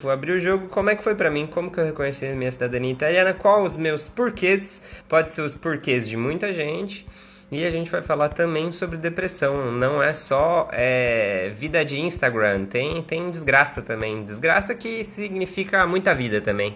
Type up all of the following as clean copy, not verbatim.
Vou abrir o jogo, como é que foi pra mim, como que eu reconheci a minha cidadania italiana, qual os meus porquês, pode ser os porquês de muita gente, e a gente vai falar também sobre depressão, não é só vida de Instagram, tem desgraça também, desgraça que significa muita vida também.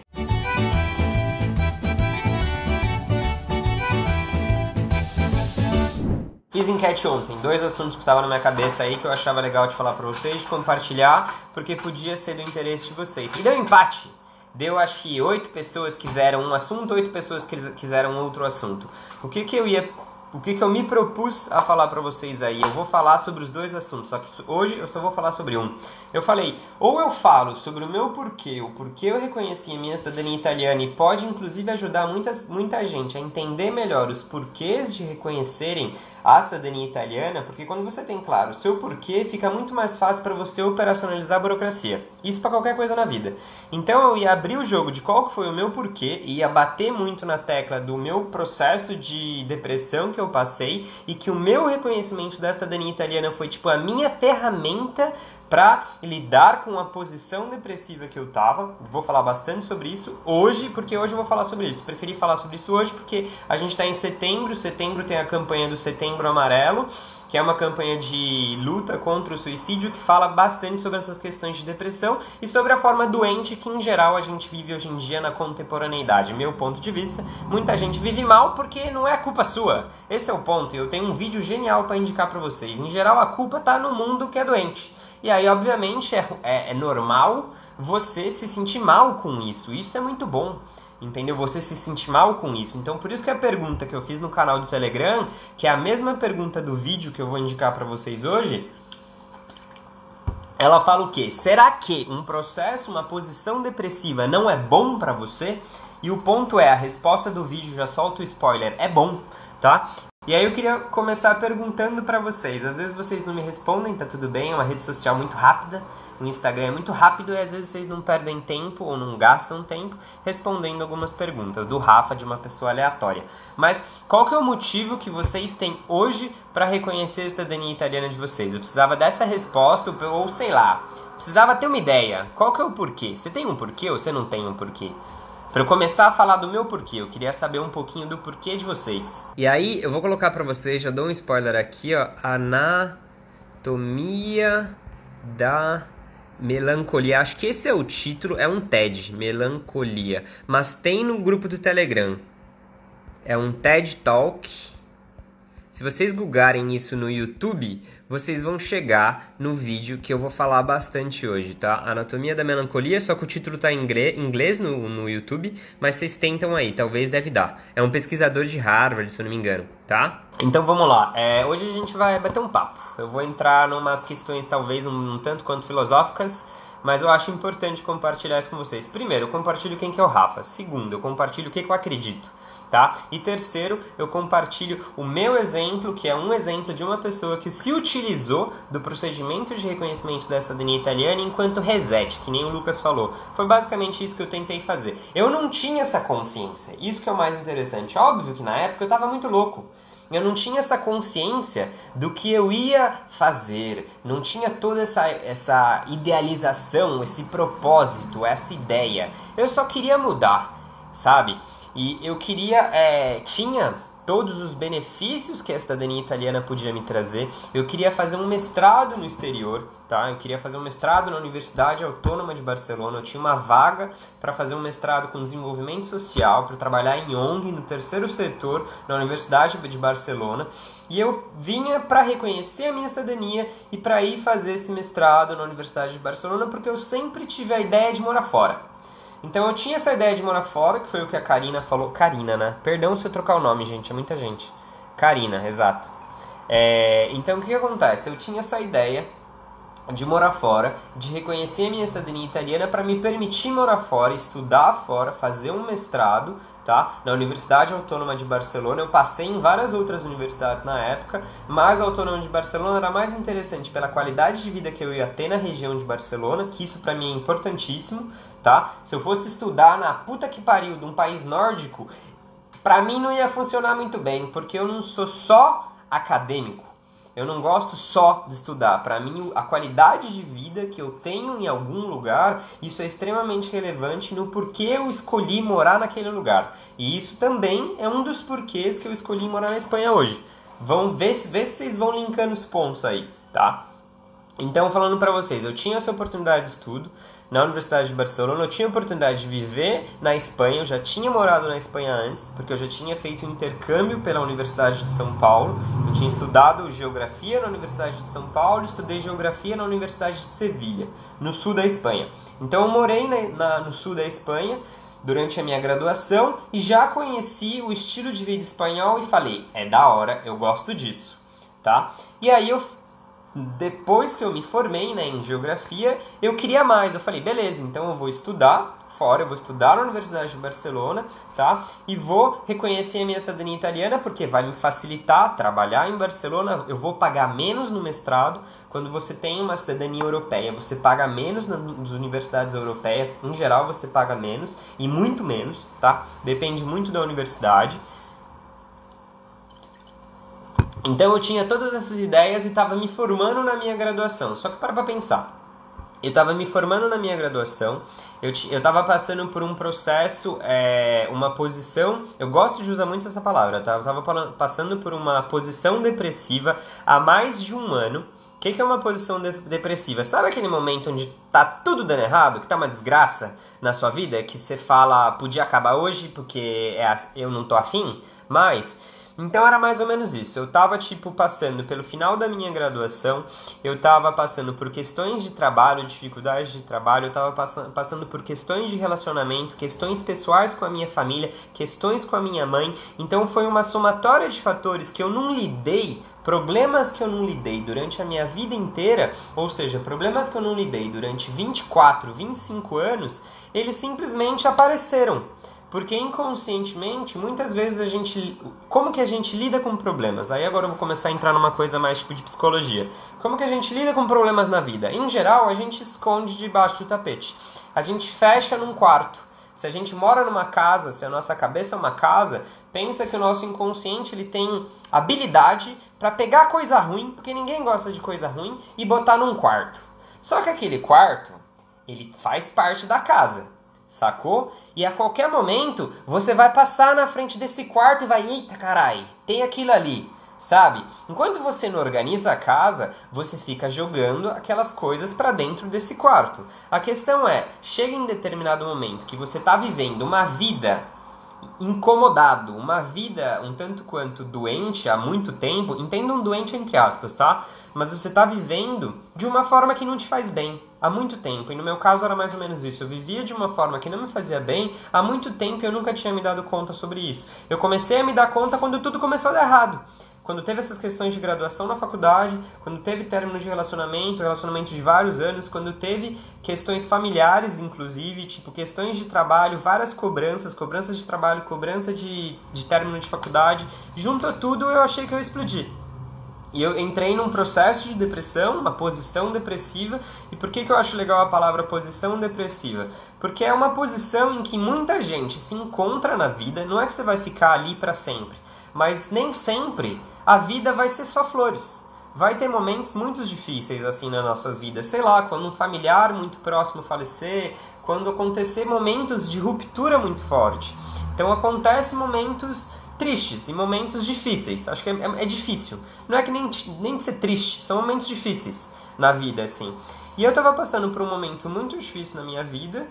Fiz enquete ontem, 2 assuntos que estavam na minha cabeça aí que eu achava legal de falar pra vocês, de compartilhar, porque podia ser do interesse de vocês. E deu empate. Deu, acho que 8 pessoas quiseram um assunto, 8 pessoas quiseram outro assunto. O que eu me propus a falar pra vocês aí? Eu vou falar sobre os 2 assuntos, só que hoje eu só vou falar sobre um. Eu falei, ou eu falo sobre o meu porquê, o porquê eu reconheci a minha cidadania italiana e pode inclusive ajudar muita gente a entender melhor os porquês de reconhecerem a cidadania italiana, porque quando você tem claro o seu porquê, fica muito mais fácil para você operacionalizar a burocracia. Isso para qualquer coisa na vida. Então eu ia abrir o jogo de qual que foi o meu porquê, e ia bater muito na tecla do meu processo de depressão que eu passei, e que o meu reconhecimento da cidadania italiana foi tipo a minha ferramenta para lidar com a posição depressiva que eu tava. Vou falar bastante sobre isso hoje, porque hoje eu vou falar sobre isso. Preferi falar sobre isso hoje porque a gente está em setembro. Setembro tem a campanha do Setembro Amarelo, que é uma campanha de luta contra o suicídio, que fala bastante sobre essas questões de depressão e sobre a forma doente que, em geral, a gente vive hoje em dia na contemporaneidade. Meu ponto de vista, muita gente vive mal porque não é a culpa sua. Esse é o ponto. Eu tenho um vídeo genial para indicar para vocês. Em geral, a culpa está no mundo que é doente. E aí, obviamente, é normal você se sentir mal com isso. Isso é muito bom, entendeu? Você se sentir mal com isso. Então, por isso que a pergunta que eu fiz no canal do Telegram, que é a mesma pergunta do vídeo que eu vou indicar para vocês hoje, ela fala o quê? Será que um processo, uma posição depressiva não é bom para você? E o ponto é, a resposta do vídeo, já solta o spoiler, é bom, tá? E aí eu queria começar perguntando pra vocês. Às vezes vocês não me respondem, tá tudo bem, é uma rede social muito rápida, o Instagram é muito rápido e às vezes vocês não perdem tempo ou não gastam tempo respondendo algumas perguntas do Rafa, de uma pessoa aleatória. Mas qual que é o motivo que vocês têm hoje para reconhecer a cidadania italiana de vocês? Eu precisava dessa resposta, ou sei lá, precisava ter uma ideia. Qual que é o porquê? Você tem um porquê ou você não tem um porquê? Para eu começar a falar do meu porquê, eu queria saber um pouquinho do porquê de vocês. E aí, eu vou colocar para vocês, já dou um spoiler aqui, ó, Anatomia da Melancolia. Acho que esse é o título, é um TED, Melancolia, mas tem no grupo do Telegram. É um TED Talk. Se vocês googarem isso no YouTube, vocês vão chegar no vídeo que eu vou falar bastante hoje, tá? Anatomia da Melancolia, só que o título tá em inglês no YouTube, mas vocês tentam aí, talvez deve dar. É um pesquisador de Harvard, se eu não me engano, tá? Então vamos lá, hoje a gente vai bater um papo. Eu vou entrar em umas questões talvez um tanto quanto filosóficas, mas eu acho importante compartilhar isso com vocês. Primeiro, eu compartilho quem que é o Rafa. Segundo, eu compartilho o que eu acredito. Tá? E terceiro, eu compartilho o meu exemplo, que é um exemplo de uma pessoa que se utilizou do procedimento de reconhecimento da cidadania italiana enquanto reset, que nem o Lucas falou. Foi basicamente isso que eu tentei fazer. Eu não tinha essa consciência, isso que é o mais interessante. Óbvio que na época eu estava muito louco. Eu não tinha essa consciência do que eu ia fazer, não tinha toda essa idealização, esse propósito, essa ideia. Eu só queria mudar, sabe? E eu queria, tinha todos os benefícios que a cidadania italiana podia me trazer. Eu queria fazer um mestrado no exterior, tá? Eu queria fazer um mestrado na Universidade Autônoma de Barcelona. Eu tinha uma vaga para fazer um mestrado com desenvolvimento social, para trabalhar em ONG, no terceiro setor, na Universidade de Barcelona. E eu vinha para reconhecer a minha cidadania e para ir fazer esse mestrado na Universidade de Barcelona, porque eu sempre tive a ideia de morar fora. Então eu tinha essa ideia de morar fora, que foi o que a Karina falou. Karina, né? Perdão se eu trocar o nome, gente, é muita gente. Karina, exato. Então o que acontece? Eu tinha essa ideia de morar fora, de reconhecer a minha cidadania italiana para me permitir morar fora, estudar fora, fazer um mestrado, tá? Na Universidade Autônoma de Barcelona. Eu passei em várias outras universidades na época, mas a Autônoma de Barcelona era mais interessante pela qualidade de vida que eu ia ter na região de Barcelona, que isso para mim é importantíssimo, tá? Se eu fosse estudar na puta que pariu de um país nórdico, pra mim não ia funcionar muito bem, porque eu não sou só acadêmico. Eu não gosto só de estudar. Para mim, a qualidade de vida que eu tenho em algum lugar, isso é extremamente relevante no porquê eu escolhi morar naquele lugar. E isso também é um dos porquês que eu escolhi morar na Espanha hoje. Vão ver se vocês vão linkando os pontos aí, tá? Então, falando para vocês, eu tinha essa oportunidade de estudo na Universidade de Barcelona, eu tinha a oportunidade de viver na Espanha, eu já tinha morado na Espanha antes, porque eu já tinha feito um intercâmbio pela Universidade de São Paulo, eu tinha estudado Geografia na Universidade de São Paulo, estudei Geografia na Universidade de Sevilha, no sul da Espanha. Então eu morei no sul da Espanha durante a minha graduação e já conheci o estilo de vida espanhol e falei, é da hora, eu gosto disso, tá? E aí depois que eu me formei, né, em Geografia, eu queria mais. Eu falei, beleza, então eu vou estudar fora, eu vou estudar na Universidade de Barcelona, tá? E vou reconhecer a minha cidadania italiana, porque vai me facilitar trabalhar em Barcelona. Eu vou pagar menos no mestrado. Quando você tem uma cidadania europeia, você paga menos nas universidades europeias. Em geral, você paga menos, e muito menos, tá? Depende muito da universidade. Então eu tinha todas essas ideias e estava me formando na minha graduação. Só que para pensar, eu estava me formando na minha graduação, eu estava passando por um processo, uma posição, eu gosto de usar muito essa palavra, tá? Eu estava passando por uma posição depressiva há mais de um ano. O que é uma posição depressiva? Sabe aquele momento onde tá tudo dando errado, que tá uma desgraça na sua vida, que você fala, podia acabar hoje porque eu não tô afim mais? Então era mais ou menos isso, eu tava passando pelo final da minha graduação, eu tava passando por questões de trabalho, dificuldades de trabalho, eu tava passando por questões de relacionamento, questões pessoais com a minha família, questões com a minha mãe, então foi uma somatória de fatores que eu não lidei, problemas que eu não lidei durante a minha vida inteira, ou seja, problemas que eu não lidei durante 24, 25 anos, eles simplesmente apareceram. Porque inconscientemente, muitas vezes como que a gente lida com problemas? Aí agora eu vou começar a entrar numa coisa mais de psicologia. Como que a gente lida com problemas na vida? Em geral, a gente esconde debaixo do tapete. A gente fecha num quarto. Se a gente mora numa casa, se a nossa cabeça é uma casa, pensa que o nosso inconsciente ele tem habilidade para pegar coisa ruim, porque ninguém gosta de coisa ruim, e botar num quarto. Só que aquele quarto, ele faz parte da casa. Sacou? E a qualquer momento você vai passar na frente desse quarto e vai, eita carai, tem aquilo ali, sabe? Enquanto você não organiza a casa, você fica jogando aquelas coisas pra dentro desse quarto. A questão é, chega em determinado momento que você tá vivendo uma vida incomodado, uma vida um tanto quanto doente há muito tempo, entenda um doente entre aspas, tá? Mas você tá vivendo de uma forma que não te faz bem há muito tempo, e no meu caso era mais ou menos isso, eu vivia de uma forma que não me fazia bem há muito tempo e eu nunca tinha me dado conta sobre isso. Eu comecei a me dar conta quando tudo começou a dar errado. Quando teve essas questões de graduação na faculdade, quando teve término de relacionamento de vários anos, quando teve questões familiares, inclusive, questões de trabalho, várias cobranças de trabalho, cobrança de término de faculdade, junto a tudo eu achei que eu ia explodir. E eu entrei num processo de depressão, uma posição depressiva. E por que eu acho legal a palavra posição depressiva? Porque é uma posição em que muita gente se encontra na vida, não é que você vai ficar ali para sempre, mas nem sempre a vida vai ser só flores. Vai ter momentos muito difíceis assim nas nossas vidas. Sei lá, quando um familiar muito próximo falecer, quando acontecer momentos de ruptura muito forte. Então acontecem momentos tristes e momentos difíceis. Acho que é difícil. Não é que nem de ser triste, são momentos difíceis na vida, assim. E eu tava passando por um momento muito difícil na minha vida,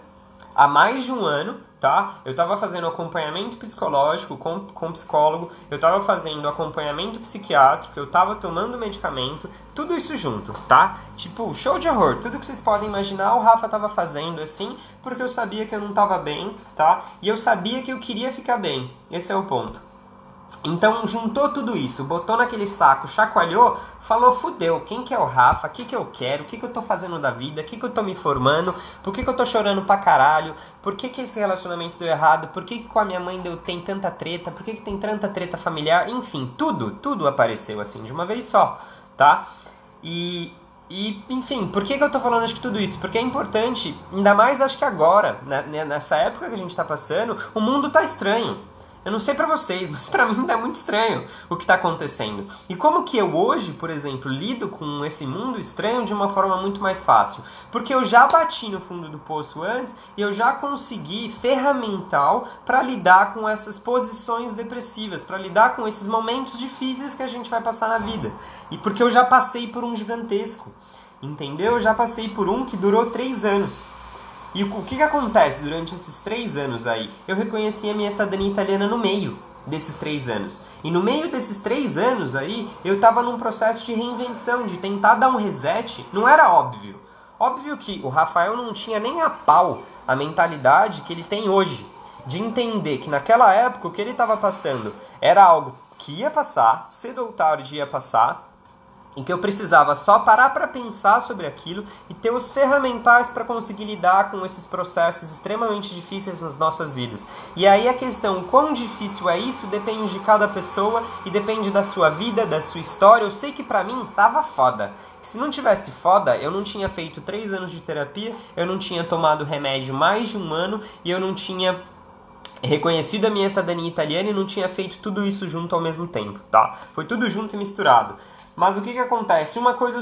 há mais de um ano, tá? Eu tava fazendo acompanhamento psicológico com psicólogo, eu tava fazendo acompanhamento psiquiátrico, eu tava tomando medicamento, tudo isso junto, tá? Show de horror, tudo que vocês podem imaginar o Rafa tava fazendo assim, porque eu sabia que eu não tava bem, tá? E eu sabia que eu queria ficar bem, esse é o ponto. Então juntou tudo isso, botou naquele saco, chacoalhou, falou, fudeu, quem que é o Rafa, o que que eu quero, o que que eu tô fazendo da vida, o que que eu tô me formando, por que que eu tô chorando pra caralho, por que que esse relacionamento deu errado, por que que com a minha mãe tem tanta treta, por que que tem tanta treta familiar, enfim, tudo apareceu assim, de uma vez só, tá? E enfim, por que eu tô falando acho que tudo isso? Porque é importante, ainda mais acho que agora, nessa época que a gente tá passando, o mundo tá estranho. Eu não sei pra vocês, mas pra mim tá muito estranho o que tá acontecendo. E como que eu hoje, por exemplo, lido com esse mundo estranho de uma forma muito mais fácil? Porque eu já bati no fundo do poço antes e eu já consegui ferramental para lidar com essas posições depressivas, para lidar com esses momentos difíceis que a gente vai passar na vida. E porque eu já passei por um gigantesco, entendeu? Eu já passei por um que durou 3 anos. E o que acontece durante esses 3 anos aí? Eu reconheci a minha cidadania italiana no meio desses 3 anos. E no meio desses 3 anos aí, eu estava num processo de reinvenção, de tentar dar um reset. Não era óbvio. Óbvio que o Rafael não tinha nem a pau a mentalidade que ele tem hoje. De entender que naquela época o que ele estava passando era algo que ia passar, cedo ou tarde ia passar, em que eu precisava só parar para pensar sobre aquilo e ter os ferramentais para conseguir lidar com esses processos extremamente difíceis nas nossas vidas. E aí a questão, quão difícil é isso, depende de cada pessoa e depende da sua vida, da sua história. Eu sei que para mim tava foda. Se não tivesse foda, eu não tinha feito 3 anos de terapia, eu não tinha tomado remédio mais de 1 ano e eu não tinha reconhecido a minha cidadania italiana e não tinha feito tudo isso junto ao mesmo tempo, tá? Foi tudo junto e misturado. Mas o que acontece? Uma coisa eu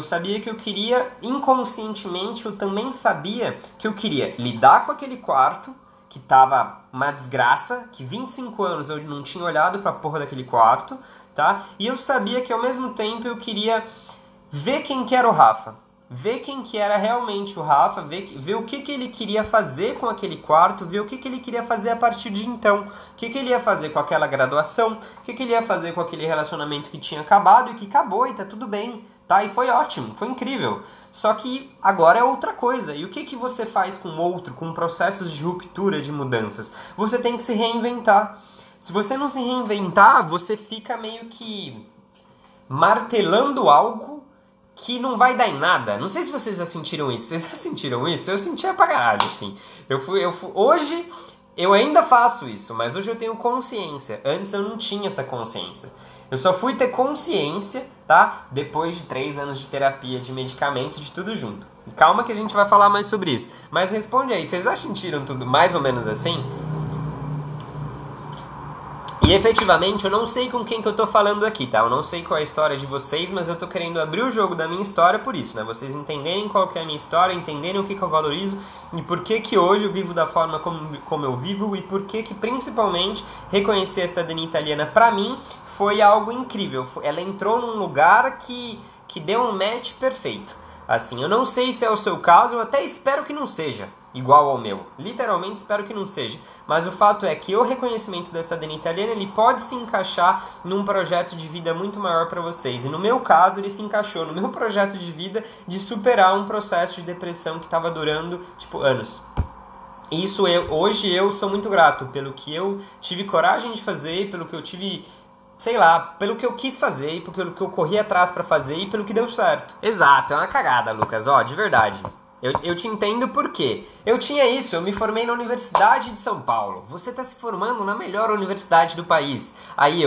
sabia que eu queria, inconscientemente, eu também sabia que eu queria lidar com aquele quarto, que tava uma desgraça, que 25 anos eu não tinha olhado pra porra daquele quarto, tá? E eu sabia que ao mesmo tempo eu queria ver quem que era o Rafa. Ver quem que era realmente o Rafa, ver o que ele queria fazer com aquele quarto, ver o que ele queria fazer a partir de então. O que ele ia fazer com aquela graduação, o que ele ia fazer com aquele relacionamento que tinha acabado e que acabou e tá tudo bem, tá? E foi ótimo, foi incrível. Só que agora é outra coisa. E o que você faz com o outro, com processos de ruptura, de mudanças? Você tem que se reinventar. Se você não se reinventar, você fica meio que martelando algo que não vai dar em nada. Não sei se vocês já sentiram isso. Vocês já sentiram isso? Eu sentia pra caralho, assim. Hoje, eu ainda faço isso, mas hoje eu tenho consciência. Antes eu não tinha essa consciência. Eu só fui ter consciência, tá? Depois de 3 anos de terapia, de medicamento, de tudo junto. E calma que a gente vai falar mais sobre isso. Mas responde aí, vocês já sentiram tudo mais ou menos assim? E efetivamente eu não sei com quem que eu tô falando aqui, tá? Eu não sei qual é a história de vocês, mas eu tô querendo abrir o jogo da minha história por isso, né? Vocês entenderem qual que é a minha história, entenderem o que eu valorizo e por que que hoje eu vivo da forma como eu vivo e por que que principalmente reconhecer a cidadania italiana pra mim foi algo incrível. Ela entrou num lugar que deu um match perfeito. Assim, eu não sei se é o seu caso, eu até espero que não seja igual ao meu. Literalmente espero que não seja. Mas o fato é que o reconhecimento da cidadania italiana, ele pode se encaixar num projeto de vida muito maior para vocês. E no meu caso, ele se encaixou no meu projeto de vida de superar um processo de depressão que estava durando, tipo, anos. Isso hoje eu sou muito grato pelo que eu tive coragem de fazer, pelo que eu tive, sei lá, pelo que eu quis fazer, pelo que eu corri atrás pra fazer e pelo que deu certo. Exato, é uma cagada, Lucas, ó, de verdade. Eu te entendo por quê. Eu tinha isso, eu me formei na Universidade de São Paulo. Você tá se formando na melhor universidade do país. Aí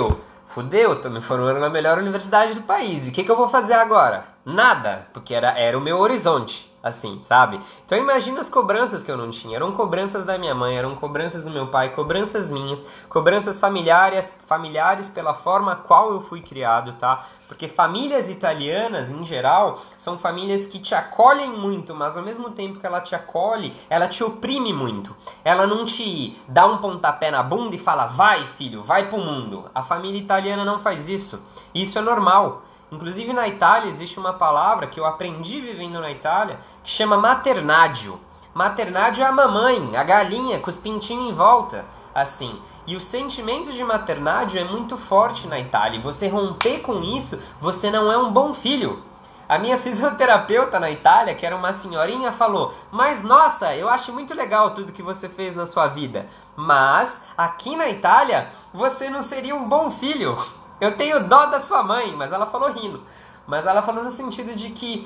fudeu, tô me formando na melhor universidade do país. E o que eu vou fazer agora? Nada, porque era o meu horizonte. Assim, sabe? Então imagina as cobranças que eu não tinha. Eram cobranças da minha mãe, eram cobranças do meu pai, cobranças minhas, cobranças familiares pela forma qual eu fui criado, tá? Porque famílias italianas, em geral, são famílias que te acolhem muito, mas ao mesmo tempo que ela te acolhe, ela te oprime muito. Ela não te dá um pontapé na bunda e fala, vai filho, vai pro mundo. A família italiana não faz isso. Isso é normal. Inclusive na Itália existe uma palavra que eu aprendi vivendo na Itália que chama maternádio. Maternádio é a mamãe, a galinha com os pintinhos em volta, assim. E o sentimento de maternádio é muito forte na Itália. E você romper com isso, você não é um bom filho. A minha fisioterapeuta na Itália, que era uma senhorinha, falou: mas nossa, eu acho muito legal tudo que você fez na sua vida. Mas aqui na Itália, você não seria um bom filho. Eu tenho dó da sua mãe, mas ela falou rindo. Mas ela falou no sentido de que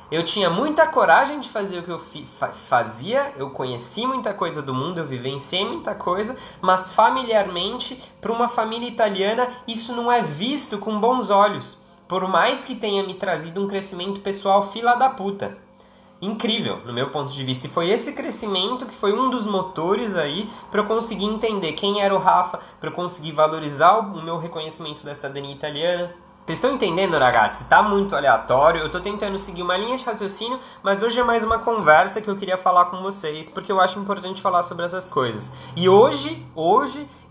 eu tinha muita coragem de fazer o que eu fazia, eu conheci muita coisa do mundo, eu vivenciei muita coisa, mas familiarmente, para uma família italiana, isso não é visto com bons olhos. Por mais que tenha me trazido um crescimento pessoal fila da puta. incrível, no meu ponto de vista. E foi esse crescimento que foi um dos motores aí para eu conseguir entender quem era o Rafa, para eu conseguir valorizar o meu reconhecimento da cidadania italiana. Vocês estão entendendo, ragazzi? Tá muito aleatório, eu tô tentando seguir uma linha de raciocínio, mas hoje é mais uma conversa que eu queria falar com vocês, porque eu acho importante falar sobre essas coisas. E hoje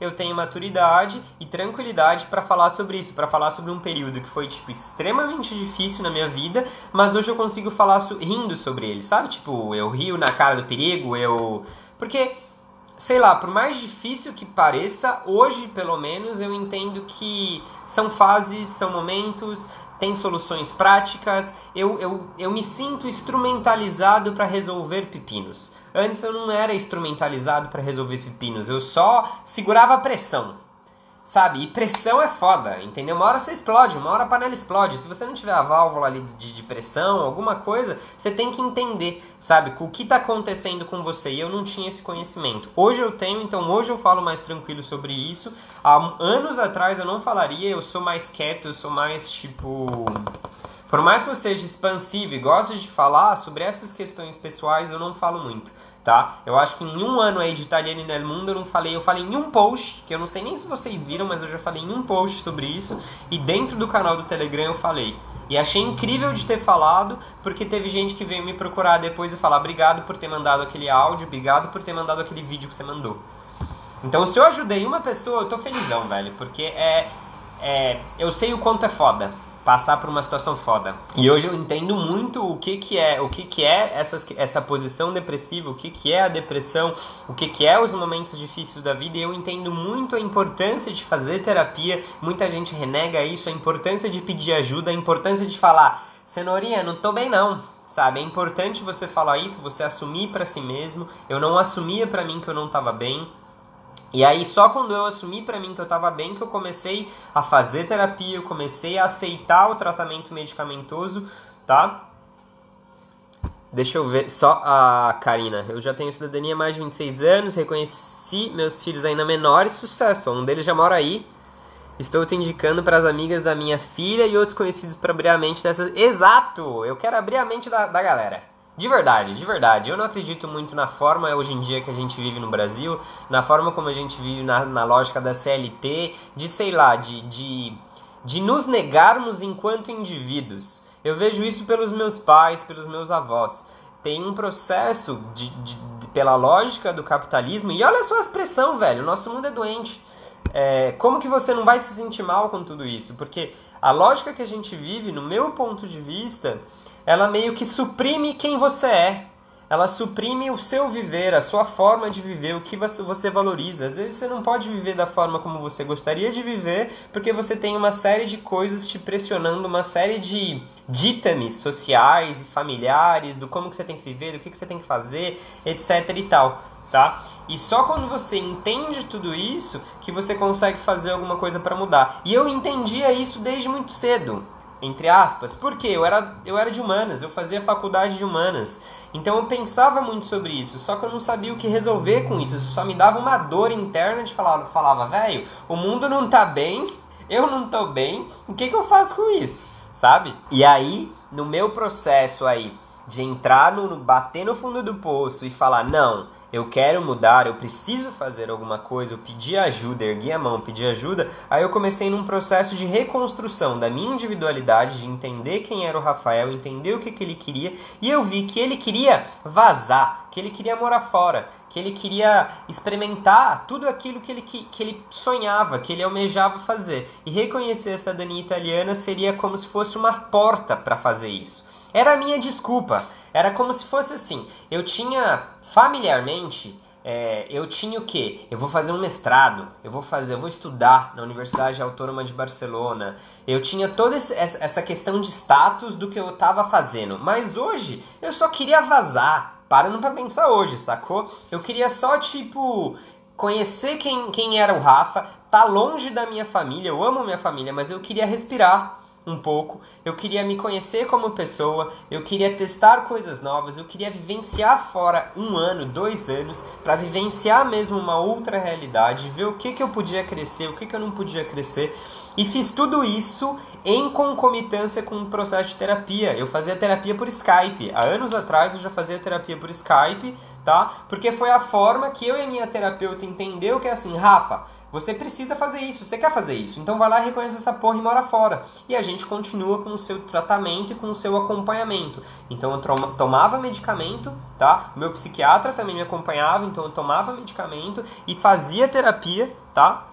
eu tenho maturidade e tranquilidade para falar sobre isso, para falar sobre um período que foi, tipo, extremamente difícil na minha vida, mas hoje eu consigo falar rindo sobre ele, sabe? Tipo, eu rio na cara do perigo, Porque... sei lá, por mais difícil que pareça, hoje, pelo menos, eu entendo que são fases, são momentos, tem soluções práticas, eu me sinto instrumentalizado para resolver pepinos. Antes eu não era instrumentalizado para resolver pepinos, eu só segurava a pressão. Sabe? E pressão é foda, entendeu? Uma hora você explode, uma hora a panela explode. Se você não tiver a válvula ali de pressão, alguma coisa, você tem que entender, sabe? O que tá acontecendo com você. E eu não tinha esse conhecimento. Hoje eu tenho, então hoje eu falo mais tranquilo sobre isso. Há anos atrás eu não falaria, eu sou mais quieto, eu sou mais tipo... Por mais que eu seja expansivo e goste de falar sobre essas questões pessoais, eu não falo muito. Tá? Eu acho que em um ano aí de Italiano nel Mundo eu falei em um post, que eu não sei nem se vocês viram, mas eu já falei em um post sobre isso, e dentro do canal do Telegram eu falei. E achei incrível de ter falado, porque teve gente que veio me procurar depois e falar obrigado por ter mandado aquele áudio, obrigado por ter mandado aquele vídeo que você mandou. Então se eu ajudei uma pessoa, eu tô felizão, velho, porque eu sei o quanto é foda passar por uma situação foda. E hoje eu entendo muito o que é essa posição depressiva, o que é a depressão, o que é os momentos difíceis da vida, e eu entendo muito a importância de fazer terapia. Muita gente renega isso, a importância de pedir ajuda, a importância de falar, cenourinha, não tô bem não, sabe? É importante você falar isso, você assumir pra si mesmo. Eu não assumia pra mim que eu não tava bem. E aí só quando eu assumi pra mim que eu tava bem, que eu comecei a fazer terapia, eu comecei a aceitar o tratamento medicamentoso, tá? Deixa eu ver, só a Karina. Eu já tenho cidadania há mais de 26 anos, reconheci meus filhos ainda menores, sucesso. Um deles já mora aí. Estou te indicando para as amigas da minha filha e outros conhecidos para abrir a mente dessas... Exato! Eu quero abrir a mente da galera. De verdade, de verdade. Eu não acredito muito na forma hoje em dia que a gente vive no Brasil, na forma como a gente vive na lógica da CLT, de sei lá, de nos negarmos enquanto indivíduos. Eu vejo isso pelos meus pais, pelos meus avós. Tem um processo pela lógica do capitalismo, e olha só a expressão, velho, o nosso mundo é doente. Como que você não vai se sentir mal com tudo isso? Porque a lógica que a gente vive, no meu ponto de vista, ela meio que suprime quem você é. Ela suprime o seu viver, a sua forma de viver, o que você valoriza. Às vezes você não pode viver da forma como você gostaria de viver, porque você tem uma série de coisas te pressionando, uma série de dítames sociais e familiares, do como que você tem que viver, do que você tem que fazer, etc e tal, tá? E só quando você entende tudo isso, que você consegue fazer alguma coisa para mudar. E eu entendia isso desde muito cedo, entre aspas, porque eu era de humanas, eu fazia faculdade de humanas, então eu pensava muito sobre isso, só que eu não sabia o que resolver com isso, só me dava uma dor interna de falava, velho, o mundo não tá bem, eu não tô bem, o que eu faço com isso, sabe? E aí, no meu processo aí, de entrar bater no fundo do poço e falar, não, eu quero mudar, eu preciso fazer alguma coisa, eu pedi ajuda, ergui a mão, pedi ajuda, aí eu comecei num processo de reconstrução da minha individualidade, de entender quem era o Rafael, entender o que ele queria, e eu vi que ele queria vazar, que ele queria morar fora, que ele queria experimentar tudo aquilo que ele sonhava, que ele almejava fazer. E reconhecer a cidadania italiana seria como se fosse uma porta para fazer isso. Era a minha desculpa. Era como se fosse assim. Eu tinha, familiarmente, eu tinha o quê? Eu vou fazer um mestrado, eu vou estudar na Universidade Autônoma de Barcelona. Eu tinha toda essa questão de status do que eu estava fazendo. Mas hoje, eu só queria vazar. Parando pra pensar hoje, sacou? Eu queria só, tipo, conhecer quem era o Rafa, tá longe da minha família, eu amo minha família, mas eu queria respirar. um pouco, eu queria me conhecer como pessoa, eu queria testar coisas novas, eu queria vivenciar fora 1 ano, 2 anos, para vivenciar mesmo uma outra realidade, ver o que eu podia crescer, o que eu não podia crescer. E fiz tudo isso em concomitância com o processo de terapia. Eu fazia terapia por Skype. Há anos atrás eu já fazia terapia por Skype, tá? Porque foi a forma que eu e a minha terapeuta entendeu que é assim, Rafa, você precisa fazer isso, você quer fazer isso, então vai lá, reconhece essa porra e mora fora. E a gente continua com o seu tratamento e com o seu acompanhamento. Então eu tomava medicamento, tá? O meu psiquiatra também me acompanhava, então eu tomava medicamento e fazia terapia, tá?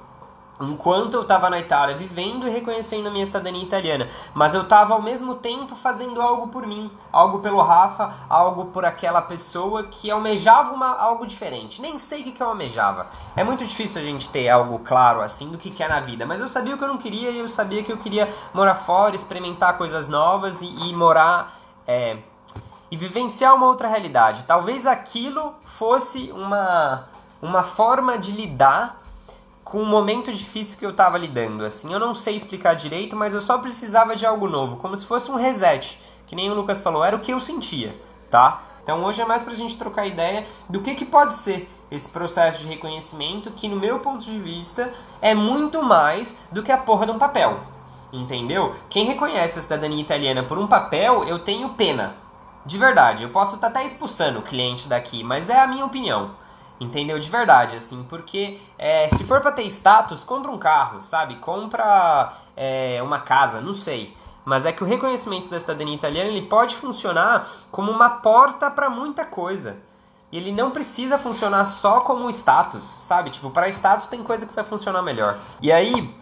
Enquanto eu estava na Itália, vivendo e reconhecendo a minha cidadania italiana. Mas eu estava ao mesmo tempo fazendo algo por mim, algo pelo Rafa, algo por aquela pessoa que almejava algo diferente. Nem sei o que eu almejava. É muito difícil a gente ter algo claro assim do que é na vida. Mas eu sabia o que eu não queria e eu sabia que eu queria morar fora, experimentar coisas novas e morar... e vivenciar uma outra realidade. Talvez aquilo fosse uma forma de lidar com o momento difícil que eu tava lidando, assim. Eu não sei explicar direito, mas eu só precisava de algo novo, como se fosse um reset, que nem o Lucas falou, era o que eu sentia, tá? Então hoje é mais pra gente trocar ideia do que pode ser esse processo de reconhecimento, que no meu ponto de vista é muito mais do que a porra de um papel, entendeu? Quem reconhece a cidadania italiana por um papel, eu tenho pena, de verdade. Eu posso estar até expulsando o cliente daqui, mas é a minha opinião. Entendeu? De verdade, assim, porque se for pra ter status, compra um carro, sabe? Compra uma casa, não sei. Mas é que o reconhecimento da cidadania italiana, ele pode funcionar como uma porta pra muita coisa. E ele não precisa funcionar só como status, sabe? Tipo, pra status tem coisa que vai funcionar melhor. E aí,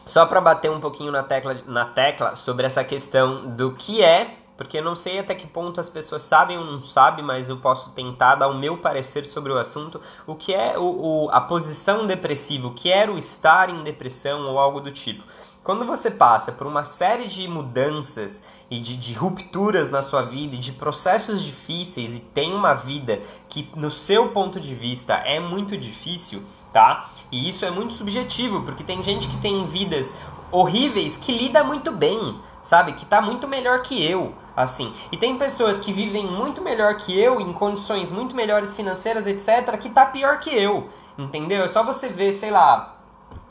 só pra bater um pouquinho na tecla sobre essa questão do que é, porque eu não sei até que ponto as pessoas sabem ou não sabem, mas eu posso tentar dar o meu parecer sobre o assunto, o que é a posição depressiva, o que era o estar em depressão ou algo do tipo. Quando você passa por uma série de mudanças e de rupturas na sua vida e de processos difíceis e tem uma vida que no seu ponto de vista é muito difícil, tá? E isso é muito subjetivo, porque tem gente que tem vidas horríveis que lida muito bem, sabe? Que tá muito melhor que eu, assim. E tem pessoas que vivem muito melhor que eu, em condições muito melhores financeiras, etc., que tá pior que eu, entendeu? É só você ver, sei lá,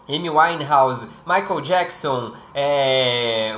Amy Winehouse, Michael Jackson,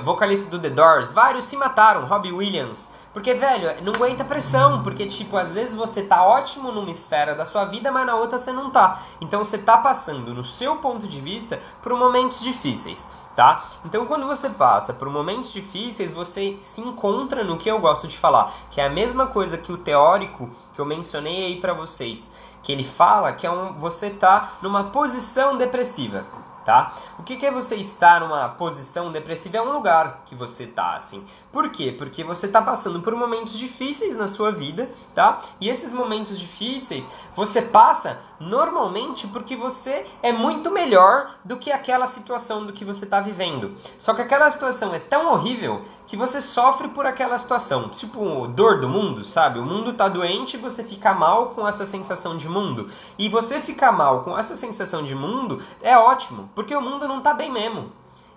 vocalista do The Doors, vários se mataram, Robbie Williams. Porque, velho, não aguenta pressão, porque, tipo, às vezes você tá ótimo numa esfera da sua vida, mas na outra você não tá. Então você tá passando, no seu ponto de vista, por momentos difíceis. Tá? Então quando você passa por momentos difíceis, você se encontra no que eu gosto de falar, que é a mesma coisa que o teórico que eu mencionei aí pra vocês, que ele fala que você tá numa posição depressiva, tá? O que é você estar numa posição depressiva? É um lugar que você tá, assim. Por quê? Porque você tá passando por momentos difíceis na sua vida, tá? E esses momentos difíceis você passa normalmente porque você é muito melhor do que aquela situação do que você tá vivendo. Só que aquela situação é tão horrível que você sofre por aquela situação. Tipo, dor do mundo, sabe? O mundo tá doente e você fica mal com essa sensação de mundo. E você ficar mal com essa sensação de mundo é ótimo, porque o mundo não tá bem mesmo.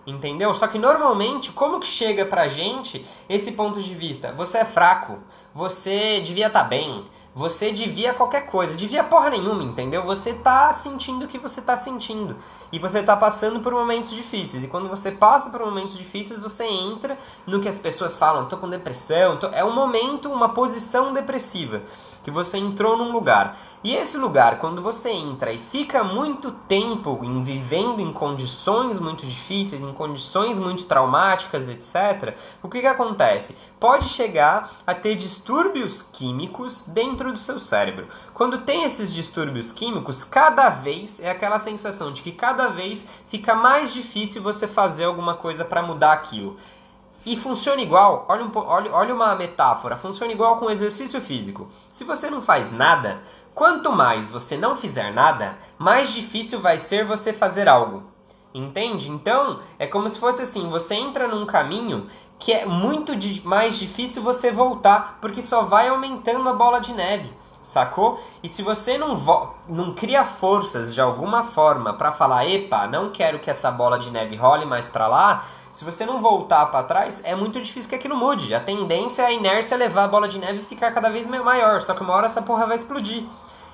Entendeu? Só que normalmente, como que chega pra gente esse ponto de vista? Você é fraco, você devia estar bem, você devia qualquer coisa, devia porra nenhuma, entendeu? Você tá sentindo o que você tá sentindo. E você tá passando por momentos difíceis. E quando você passa por momentos difíceis, você entra no que as pessoas falam, tô com depressão, é um momento, uma posição depressiva, que você entrou num lugar. E esse lugar, quando você entra e fica muito tempo vivendo em condições muito difíceis, em condições muito traumáticas, etc., o que acontece? Pode chegar a ter distúrbios químicos dentro do seu cérebro. Quando tem esses distúrbios químicos, cada vez é aquela sensação de que cada vez fica mais difícil você fazer alguma coisa para mudar aquilo. E funciona igual, olha uma metáfora, funciona igual com exercício físico. Se você não faz nada, quanto mais você não fizer nada, mais difícil vai ser você fazer algo. Entende? Então, é como se fosse assim, você entra num caminho que é muito mais difícil você voltar, porque só vai aumentando a bola de neve, sacou? E se você não cria forças de alguma forma para falar, epa, não quero que essa bola de neve role mais para lá, Se você não voltar para trás, é muito difícil que aquilo mude. A tendência é a inércia levar a bola de neve e ficar cada vez maior. Só que uma hora essa porra vai explodir.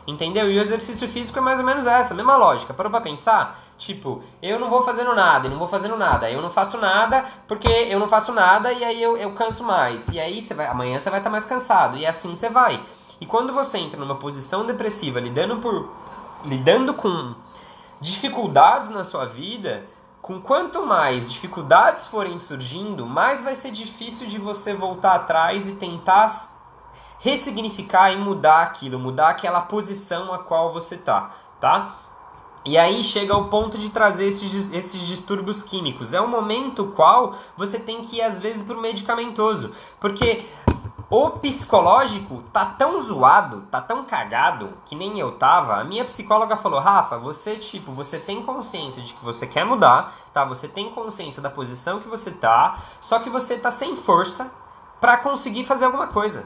Entendeu? E o exercício físico é mais ou menos essa, mesma lógica. Parou pra pensar? Tipo, eu não vou fazendo nada, eu não vou fazendo nada. Eu não faço nada porque eu não faço nada e aí eu canso mais. E aí amanhã você vai estar mais cansado. E assim você vai. E quando você entra numa posição depressiva, lidando com dificuldades na sua vida, com quanto mais dificuldades forem surgindo, mais vai ser difícil de você voltar atrás e tentar ressignificar e mudar aquilo, mudar aquela posição a qual você tá? E aí chega ao ponto de trazer esses distúrbios químicos. É um momento qual você tem que ir às vezes pro medicamentoso, porque o psicológico tá tão zoado, tá tão cagado, que nem eu tava. A minha psicóloga falou, Rafa, você tem consciência de que você quer mudar, tá? Você tem consciência da posição que você tá, só que você tá sem força pra conseguir fazer alguma coisa.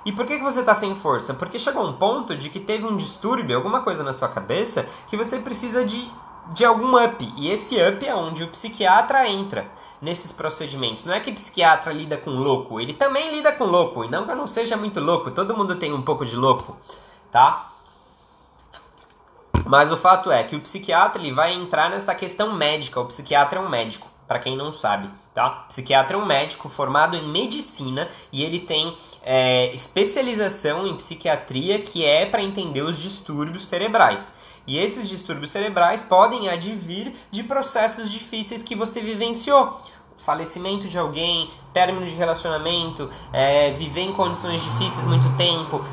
E por que você tá sem força? Porque chegou um ponto de que teve um distúrbio, alguma coisa na sua cabeça, que você precisa de algum up. E esse up é onde o psiquiatra entra nesses procedimentos. Não é que o psiquiatra lida com louco, ele também lida com louco. E não que eu não seja muito louco, todo mundo tem um pouco de louco, tá? Mas o fato é que o psiquiatra ele vai entrar nessa questão médica. O psiquiatra é um médico, para quem não sabe, tá? O psiquiatra é um médico formado em medicina e ele tem especialização em psiquiatria, que é para entender os distúrbios cerebrais. E esses distúrbios cerebrais podem advir de processos difíceis que você vivenciou. Falecimento de alguém, término de relacionamento, viver em condições difíceis muito tempo,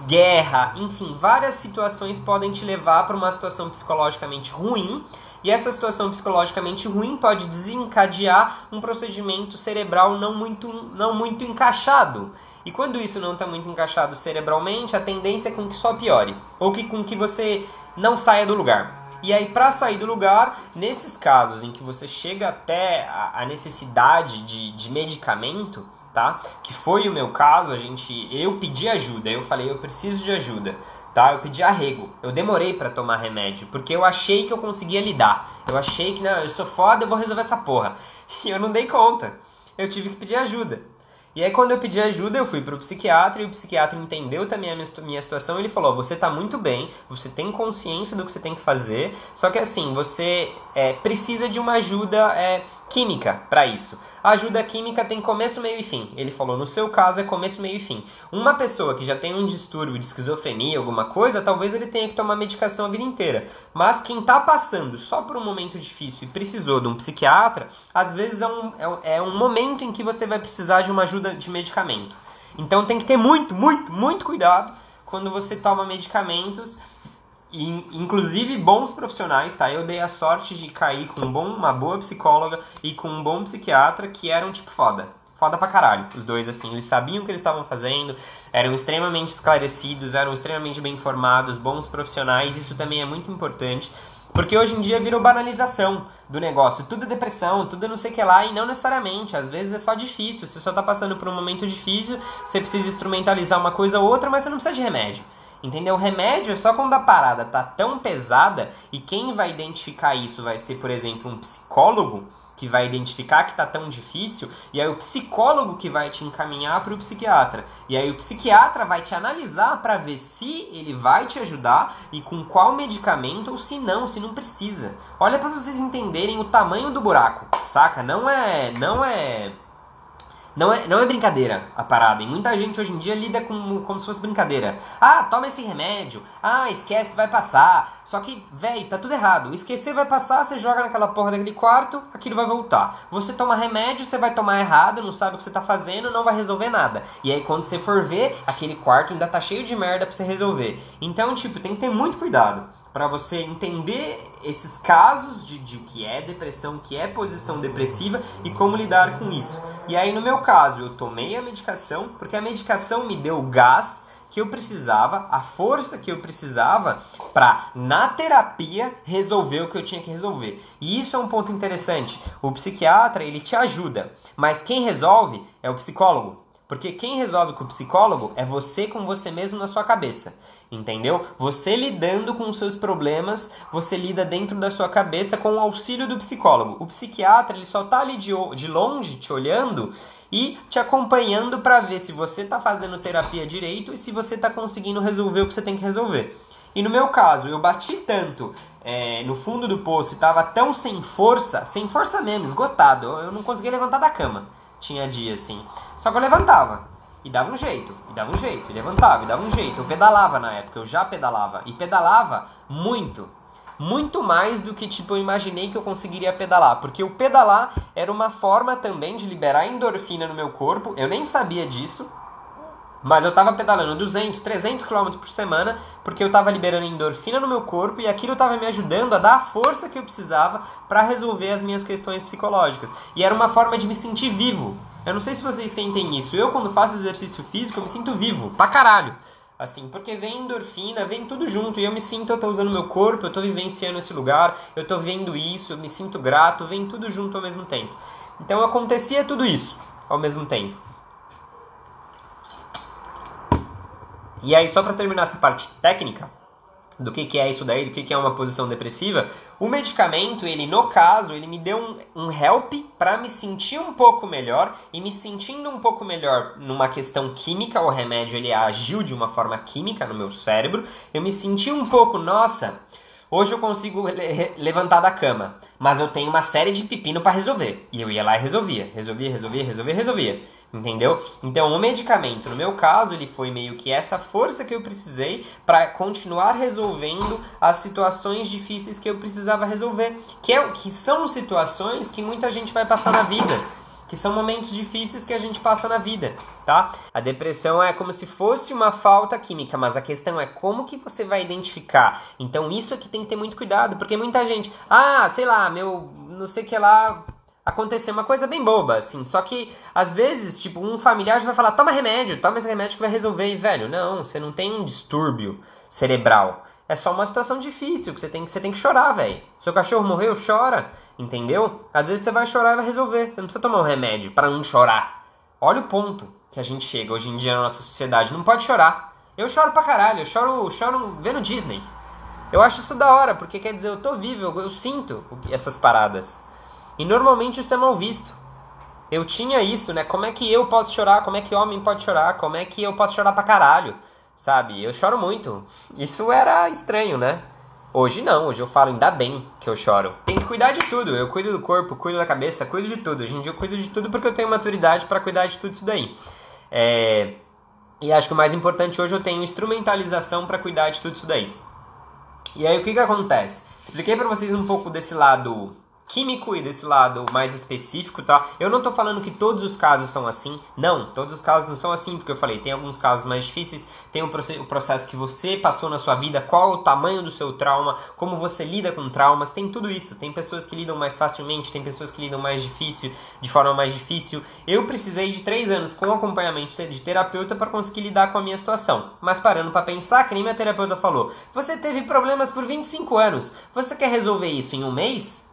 guerra, enfim, várias situações podem te levar para uma situação psicologicamente ruim. E essa situação psicologicamente ruim pode desencadear um procedimento cerebral não muito encaixado. E quando isso não está muito encaixado cerebralmente, a tendência é com que só piore. Ou com que você não saia do lugar. E aí, para sair do lugar, nesses casos em que você chega até a necessidade de medicamento, tá? Que foi o meu caso, eu pedi ajuda. Eu falei, eu preciso de ajuda. Tá? Eu pedi arrego, eu demorei pra tomar remédio, porque eu achei que eu conseguia lidar. Eu achei que, não, eu sou foda, eu vou resolver essa porra. E eu não dei conta. Eu tive que pedir ajuda. E aí quando eu pedi ajuda, eu fui pro psiquiatra, e o psiquiatra entendeu também a minha situação, e ele falou, você tá muito bem, você tem consciência do que você tem que fazer, só que assim, você precisa de uma ajuda química para isso. A ajuda química tem começo, meio e fim. Ele falou, no seu caso é começo, meio e fim. Uma pessoa que já tem um distúrbio de esquizofrenia, alguma coisa, talvez ele tenha que tomar medicação a vida inteira. Mas quem tá passando só por um momento difícil e precisou de um psiquiatra, às vezes é um momento em que você vai precisar de uma ajuda de medicamento. Então tem que ter muito, muito, muito cuidado quando você toma medicamentos. E, inclusive bons profissionais, tá? Eu dei a sorte de cair com uma boa psicóloga e com um bom psiquiatra que eram tipo foda pra caralho, os dois assim, eles sabiam o que eles estavam fazendo, eram extremamente esclarecidos, eram extremamente bem informados, bons profissionais. Isso também é muito importante, porque hoje em dia virou banalização do negócio, tudo é depressão, tudo é não sei o que lá, e não necessariamente, às vezes é só difícil, você só tá passando por um momento difícil, você precisa instrumentalizar uma coisa ou outra, mas você não precisa de remédio. Entendeu? O remédio é só quando a parada tá tão pesada, e quem vai identificar isso vai ser, por exemplo, um psicólogo, que vai identificar que tá tão difícil, e aí o psicólogo que vai te encaminhar para o psiquiatra. E aí o psiquiatra vai te analisar para ver se ele vai te ajudar e com qual medicamento, ou se não precisa. Olha para vocês entenderem o tamanho do buraco, saca? Não é brincadeira a parada. E muita gente hoje em dia lida como se fosse brincadeira. Ah, toma esse remédio. Ah, esquece, vai passar. Só que, véi, tá tudo errado. Esquecer vai passar, você joga naquela porra daquele quarto, aquilo vai voltar. Você toma remédio, você vai tomar errado, não sabe o que você tá fazendo, não vai resolver nada. E aí quando você for ver, aquele quarto ainda tá cheio de merda pra você resolver. Então, tipo, tem que ter muito cuidado para você entender esses casos de o que é depressão, o que é posição depressiva e como lidar com isso. E aí, no meu caso, eu tomei a medicação, porque a medicação me deu o gás que eu precisava, a força que eu precisava para, na terapia, resolver o que eu tinha que resolver. E isso é um ponto interessante. O psiquiatra, ele te ajuda, mas quem resolve é o psicólogo. Porque quem resolve com o psicólogo é você com você mesmo na sua cabeça, entendeu? Você lidando com os seus problemas, você lida dentro da sua cabeça com o auxílio do psicólogo. O psiquiatra, ele só tá ali de longe te olhando e te acompanhando para ver se você tá fazendo terapia direito e se você tá conseguindo resolver o que você tem que resolver. E no meu caso, eu bati tanto no fundo do poço e tava tão sem força mesmo, esgotado, eu não conseguia levantar da cama. Tinha dia assim. Só que eu levantava. E dava um jeito, e levantava, e dava um jeito. Eu pedalava na época, eu já pedalava. E pedalava muito. Muito mais do que eu imaginei que eu conseguiria pedalar. Porque o pedalar era uma forma também de liberar endorfina no meu corpo. Eu nem sabia disso. Mas eu tava pedalando 200, 300 km por semana, porque eu tava liberando endorfina no meu corpo e aquilo tava me ajudando a dar a força que eu precisava para resolver as minhas questões psicológicas. E era uma forma de me sentir vivo. Eu não sei se vocês sentem isso. Eu, quando faço exercício físico, eu me sinto vivo, pra caralho. Assim, porque vem endorfina, vem tudo junto. E eu me sinto, eu tô usando meu corpo, eu tô vivenciando esse lugar, eu tô vendo isso, eu me sinto grato, vem tudo junto ao mesmo tempo. Então acontecia tudo isso ao mesmo tempo. E aí, só para terminar essa parte técnica do que é isso daí, do que é uma posição depressiva, o medicamento, ele no caso, ele me deu um help para me sentir um pouco melhor, e me sentindo um pouco melhor numa questão química, o remédio ele agiu de uma forma química no meu cérebro, eu me senti um pouco, nossa, hoje eu consigo levantar da cama, mas eu tenho uma série de pepino para resolver, e eu ia lá e resolvia. Entendeu? Então o medicamento, no meu caso, ele foi meio que essa força que eu precisei para continuar resolvendo as situações difíceis que eu precisava resolver, que são situações que muita gente vai passar na vida, que são momentos difíceis que a gente passa na vida, tá? A depressão é como se fosse uma falta química, mas a questão é como que você vai identificar. Então isso aqui tem que ter muito cuidado, porque muita gente, sei lá, meu, não sei o que lá, aconteceu uma coisa bem boba, assim, só que às vezes, um familiar já vai falar, toma esse remédio que vai resolver, e velho, não, você não tem um distúrbio cerebral, é só uma situação difícil, que você tem que chorar, velho. Seu cachorro morreu, chora, entendeu? Às vezes você vai chorar e vai resolver, você não precisa tomar um remédio para não chorar. Olha o ponto que a gente chega hoje em dia na nossa sociedade, não pode chorar. Eu choro pra caralho, eu choro vendo Disney. Eu acho isso da hora, porque quer dizer, eu tô vivo, eu sinto essas paradas. E normalmente isso é mal visto. Eu tinha isso, né? Como é que eu posso chorar? Como é que homem pode chorar? Como é que eu posso chorar pra caralho? Sabe? Eu choro muito. Isso era estranho, né? Hoje não. Hoje eu falo, ainda bem que eu choro. Tem que cuidar de tudo. Eu cuido do corpo, cuido da cabeça, cuido de tudo. Hoje em dia eu cuido de tudo porque eu tenho maturidade pra cuidar de tudo isso daí. E acho que o mais importante hoje, eu tenho instrumentalização pra cuidar de tudo isso daí. E aí o que acontece? Expliquei pra vocês um pouco desse lado químico e desse lado mais específico, tá? Eu não tô falando que todos os casos são assim, não, todos os casos não são assim, porque eu falei, tem alguns casos mais difíceis, tem o processo que você passou na sua vida, qual o tamanho do seu trauma, como você lida com traumas, tem tudo isso, tem pessoas que lidam mais facilmente, tem pessoas que lidam de forma mais difícil. Eu precisei de 3 anos com acompanhamento de terapeuta para conseguir lidar com a minha situação, mas parando para pensar, que nem minha terapeuta falou, você teve problemas por 25 anos, você quer resolver isso em um mês?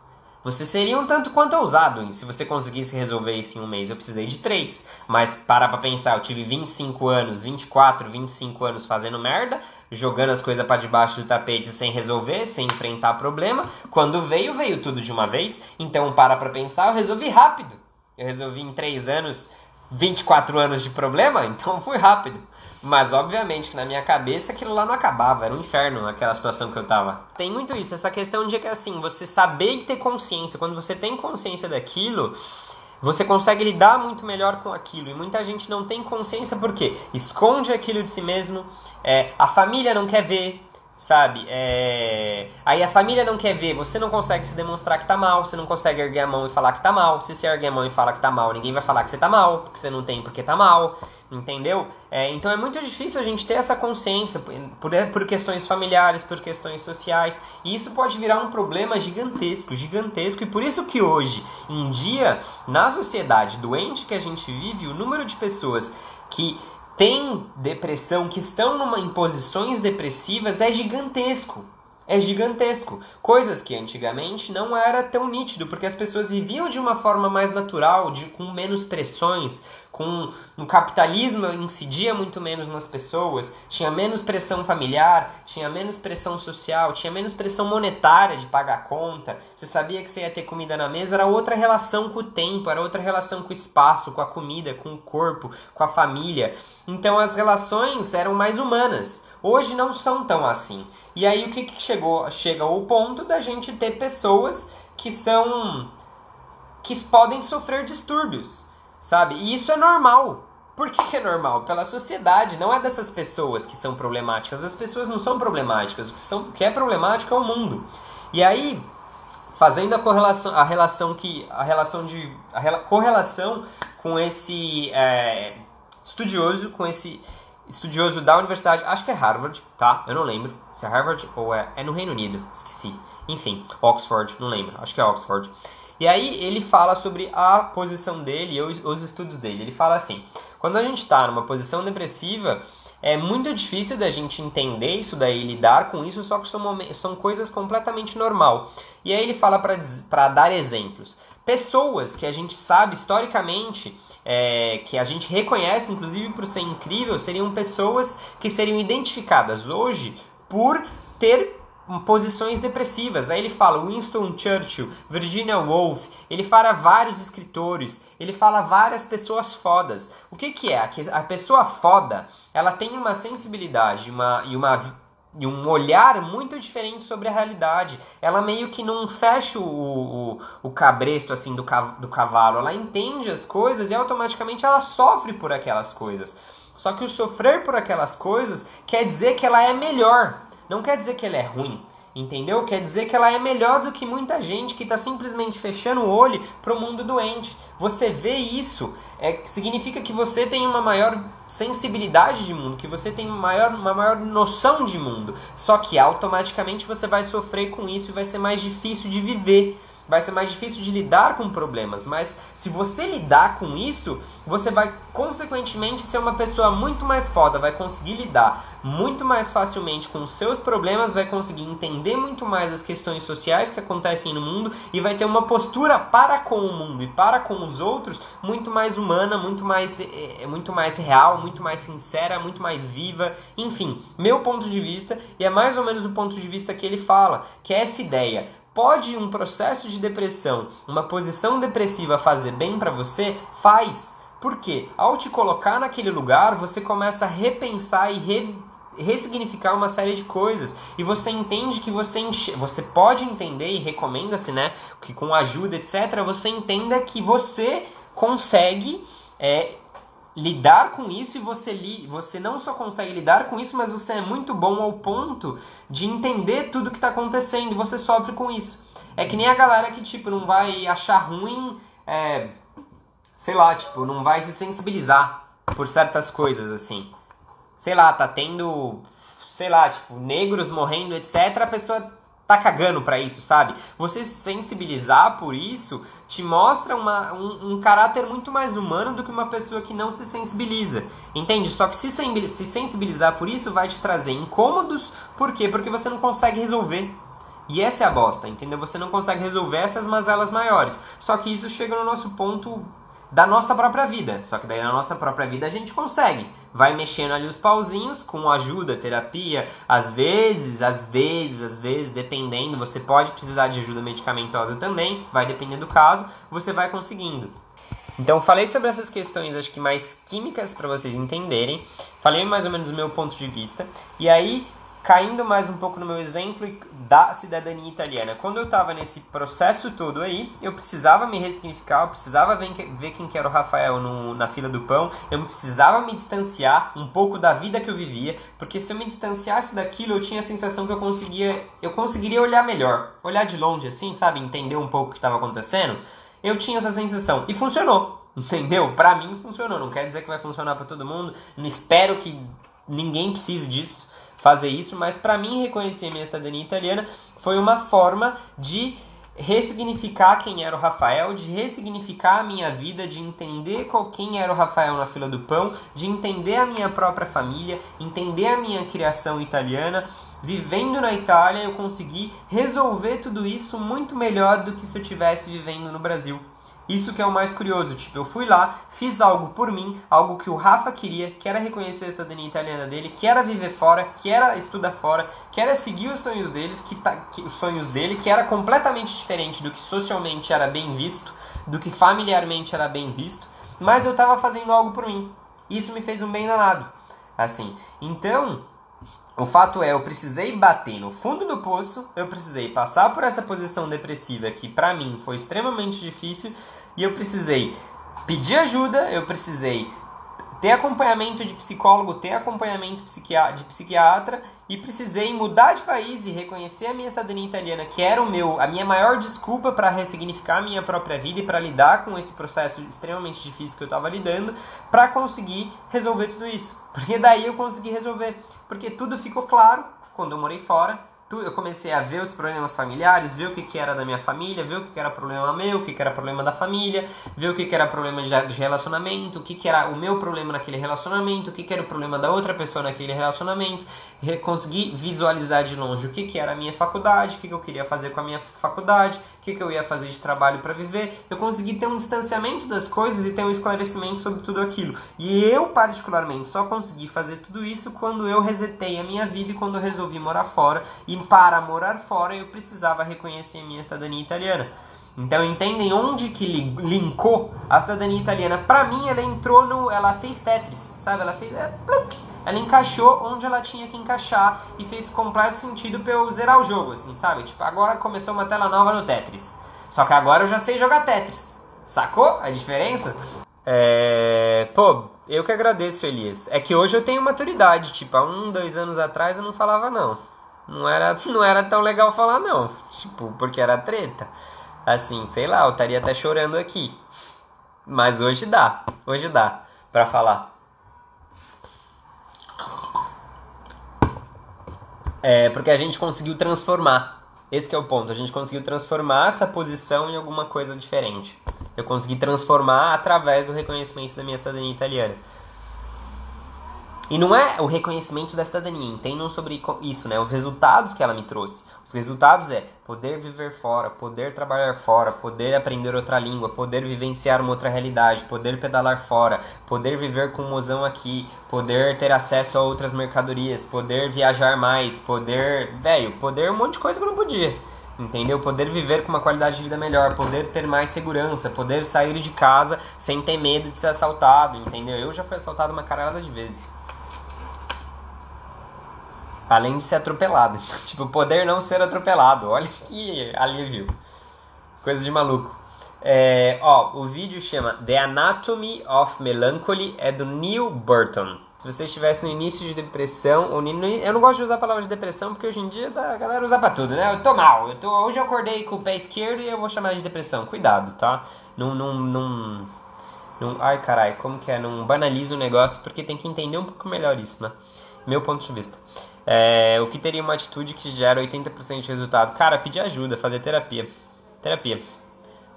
Você seria um tanto quanto ousado se você conseguisse resolver isso em um mês. Eu precisei de 3. Mas para pra pensar, eu tive 25 anos, 24, 25 anos fazendo merda, jogando as coisas para debaixo do tapete sem resolver, sem enfrentar problema. Quando veio tudo de uma vez. Então para pra pensar, eu resolvi rápido. Eu resolvi em 3 anos, 24 anos de problema, então fui rápido. Mas obviamente que na minha cabeça aquilo lá não acabava, era um inferno aquela situação que eu tava. Tem muito isso, essa questão de que assim, você saber e ter consciência, quando você tem consciência daquilo, você consegue lidar muito melhor com aquilo. E muita gente não tem consciência porque esconde aquilo de si mesmo, a família não quer ver, sabe? Aí a família não quer ver, você não consegue se demonstrar que tá mal, você não consegue erguer a mão e falar que tá mal. Se você erguer a mão e falar que tá mal, ninguém vai falar que você tá mal, porque você não tem porque tá mal, entendeu? Então é muito difícil a gente ter essa consciência por questões familiares, por questões sociais, e isso pode virar um problema gigantesco, e por isso que hoje em dia, na sociedade doente que a gente vive, o número de pessoas que tem depressão, que estão em posições depressivas, é gigantesco. É gigantesco. Coisas que antigamente não era tão nítido, porque as pessoas viviam de uma forma mais natural, com menos pressões, no capitalismo incidia muito menos nas pessoas, tinha menos pressão familiar, tinha menos pressão social, tinha menos pressão monetária de pagar a conta, você sabia que você ia ter comida na mesa, era outra relação com o tempo, era outra relação com o espaço, com a comida, com o corpo, com a família. Então as relações eram mais humanas. Hoje não são tão assim. E aí o que chega ao ponto da gente ter pessoas que podem sofrer distúrbios, sabe? E isso é normal. Por que é normal? Pela sociedade, não é dessas pessoas que são problemáticas. As pessoas não são problemáticas. O que é problemático é o mundo. E aí, fazendo a correlação com esse estudioso da universidade, acho que é Harvard, tá? Eu não lembro se é Harvard ou é no Reino Unido, esqueci. Enfim, Oxford, não lembro, acho que é Oxford. E aí ele fala sobre a posição dele e os estudos dele. Ele fala assim, quando a gente está numa posição depressiva, é muito difícil da gente entender isso daí, lidar com isso, só que são coisas completamente normal. E aí ele fala para dar exemplos. Pessoas que a gente sabe historicamente, que a gente reconhece, inclusive por ser incrível, seriam pessoas que seriam identificadas hoje por ter posições depressivas. Aí ele fala Winston Churchill, Virginia Woolf, ele fala vários escritores, ele fala várias pessoas fodas. O que é? A pessoa foda, ela tem uma sensibilidade e um olhar muito diferente sobre a realidade. Ela meio que não fecha o cabresto assim do cavalo. Ela entende as coisas e automaticamente ela sofre por aquelas coisas. Só que o sofrer por aquelas coisas quer dizer que ela é melhor. Não quer dizer que ela é ruim, entendeu? Quer dizer que ela é melhor do que muita gente que está simplesmente fechando o olho para o mundo doente. Você vê isso, significa que você tem uma maior sensibilidade de mundo, que você tem uma maior noção de mundo. Só que automaticamente você vai sofrer com isso e vai ser mais difícil de viver. Vai ser mais difícil de lidar com problemas, mas se você lidar com isso, você vai consequentemente ser uma pessoa muito mais foda, vai conseguir lidar muito mais facilmente com os seus problemas, vai conseguir entender muito mais as questões sociais que acontecem no mundo e vai ter uma postura para com o mundo e para com os outros muito mais humana, muito mais real, muito mais sincera, muito mais viva, enfim, meu ponto de vista, e é mais ou menos o ponto de vista que ele fala, que é essa ideia. Pode um processo de depressão, uma posição depressiva fazer bem para você? Faz. Por quê? Ao te colocar naquele lugar, você começa a repensar e ressignificar uma série de coisas. E você entende que você pode entender, e recomenda-se, né, que com ajuda, etc., você entenda que você consegue lidar com isso, e você não só consegue lidar com isso, mas você é muito bom ao ponto de entender tudo que está acontecendo e você sofre com isso. É que nem a galera que, tipo, não vai achar ruim, sei lá, tipo, não vai se sensibilizar por certas coisas, assim. Sei lá, tá tendo, sei lá, tipo, negros morrendo, etc., a pessoa tá cagando pra isso, sabe? Você se sensibilizar por isso te mostra um caráter muito mais humano do que uma pessoa que não se sensibiliza, entende? Só que se sensibilizar por isso vai te trazer incômodos, por quê? Porque você não consegue resolver. E essa é a bosta, entendeu? Você não consegue resolver essas mazelas maiores. Só que isso chega no nosso ponto da nossa própria vida. Só que daí na nossa própria vida a gente consegue. Vai mexendo ali os pauzinhos com ajuda, terapia. Às vezes, dependendo, você pode precisar de ajuda medicamentosa também. Vai depender do caso, você vai conseguindo. Então, falei sobre essas questões, acho que mais químicas para vocês entenderem. Falei mais ou menos do meu ponto de vista. E aí, caindo mais um pouco no meu exemplo da cidadania italiana. Quando eu estava nesse processo todo aí, eu precisava me ressignificar, eu precisava ver quem que era o Rafael na fila do pão, eu precisava me distanciar um pouco da vida que eu vivia, porque se eu me distanciasse daquilo, eu tinha a sensação que eu conseguiria olhar melhor, olhar de longe assim, sabe, entender um pouco o que estava acontecendo. Eu tinha essa sensação e funcionou, entendeu? Pra mim funcionou, não quer dizer que vai funcionar pra todo mundo, não espero que ninguém precise disso, fazer isso, mas para mim reconhecer minha cidadania italiana foi uma forma de ressignificar quem era o Rafael, de ressignificar a minha vida, de entender quem era o Rafael na fila do pão, de entender a minha própria família, entender a minha criação italiana. Vivendo na Itália, eu consegui resolver tudo isso muito melhor do que se eu estivesse vivendo no Brasil. Isso que é o mais curioso, tipo, eu fui lá, fiz algo por mim, algo que o Rafa queria, que era reconhecer a cidadania italiana dele, que era viver fora, que era estudar fora, que era seguir os sonhos deles, os sonhos dele, que era completamente diferente do que socialmente era bem visto, do que familiarmente era bem visto, mas eu tava fazendo algo por mim. Isso me fez um bem danado, assim. Então, o fato é, eu precisei bater no fundo do poço, eu precisei passar por essa posição depressiva que pra mim foi extremamente difícil, e eu precisei pedir ajuda, eu precisei ter acompanhamento de psicólogo, ter acompanhamento de psiquiatra, e precisei mudar de país e reconhecer a minha cidadania italiana, que era a minha maior desculpa para ressignificar a minha própria vida e para lidar com esse processo extremamente difícil que eu estava lidando, para conseguir resolver tudo isso. Porque daí eu consegui resolver, porque tudo ficou claro quando eu morei fora. Eu comecei a ver os problemas familiares, ver o que era da minha família, ver o que era problema meu, o que era problema da família, ver o que era problema de relacionamento, o que era o meu problema naquele relacionamento, o que era o problema da outra pessoa naquele relacionamento. Consegui visualizar de longe o que era a minha faculdade, o que eu queria fazer com a minha faculdade, o que eu ia fazer de trabalho para viver. Eu consegui ter um distanciamento das coisas e ter um esclarecimento sobre tudo aquilo. E eu, particularmente, só consegui fazer tudo isso quando eu resetei a minha vida e quando eu resolvi morar fora. E para morar fora eu precisava reconhecer a minha cidadania italiana. Então entendem onde que linkou a cidadania italiana? Pra mim ela fez Tetris, sabe? Ela encaixou onde ela tinha que encaixar e fez completo sentido pra eu zerar o jogo, assim, sabe? Tipo, agora começou uma tela nova no Tetris. Só que agora eu já sei jogar Tetris. Sacou a diferença? Pô, eu que agradeço, Elias. É que hoje eu tenho maturidade, tipo, há 2 anos atrás eu não falava não. Não era tão legal falar não, tipo, porque era treta. Assim, sei lá, eu estaria até chorando aqui. Mas hoje dá pra falar. Porque a gente conseguiu transformar. Esse que é o ponto, a gente conseguiu transformar essa posição em alguma coisa diferente. Eu consegui transformar através do reconhecimento da minha cidadania italiana. E não é o reconhecimento da cidadania, entendam sobre isso, né? Os resultados que ela me trouxe. Os resultados é poder viver fora, poder trabalhar fora, poder aprender outra língua, poder vivenciar uma outra realidade, poder pedalar fora, poder viver com um mozão aqui, poder ter acesso a outras mercadorias, poder viajar mais, poder um monte de coisa que eu não podia. Entendeu? Poder viver com uma qualidade de vida melhor, poder ter mais segurança, poder sair de casa sem ter medo de ser assaltado, entendeu? Eu já fui assaltado uma caralhada de vezes. Além de ser atropelado. Tipo, poder não ser atropelado. Olha que alívio. Coisa de maluco. O vídeo chama The Anatomy of Melancholy, é do Neil Burton. Se você estivesse no início de depressão, eu não gosto de usar a palavra de depressão porque hoje em dia a galera usa pra tudo, né? Eu tô mal, hoje eu acordei com o pé esquerdo e eu vou chamar de depressão. Cuidado, tá? Ai, carai, como que é? Não banaliza o negócio porque tem que entender um pouco melhor isso, né? Meu ponto de vista. O que teria uma atitude que gera 80% de resultado? Cara, pedir ajuda, fazer terapia.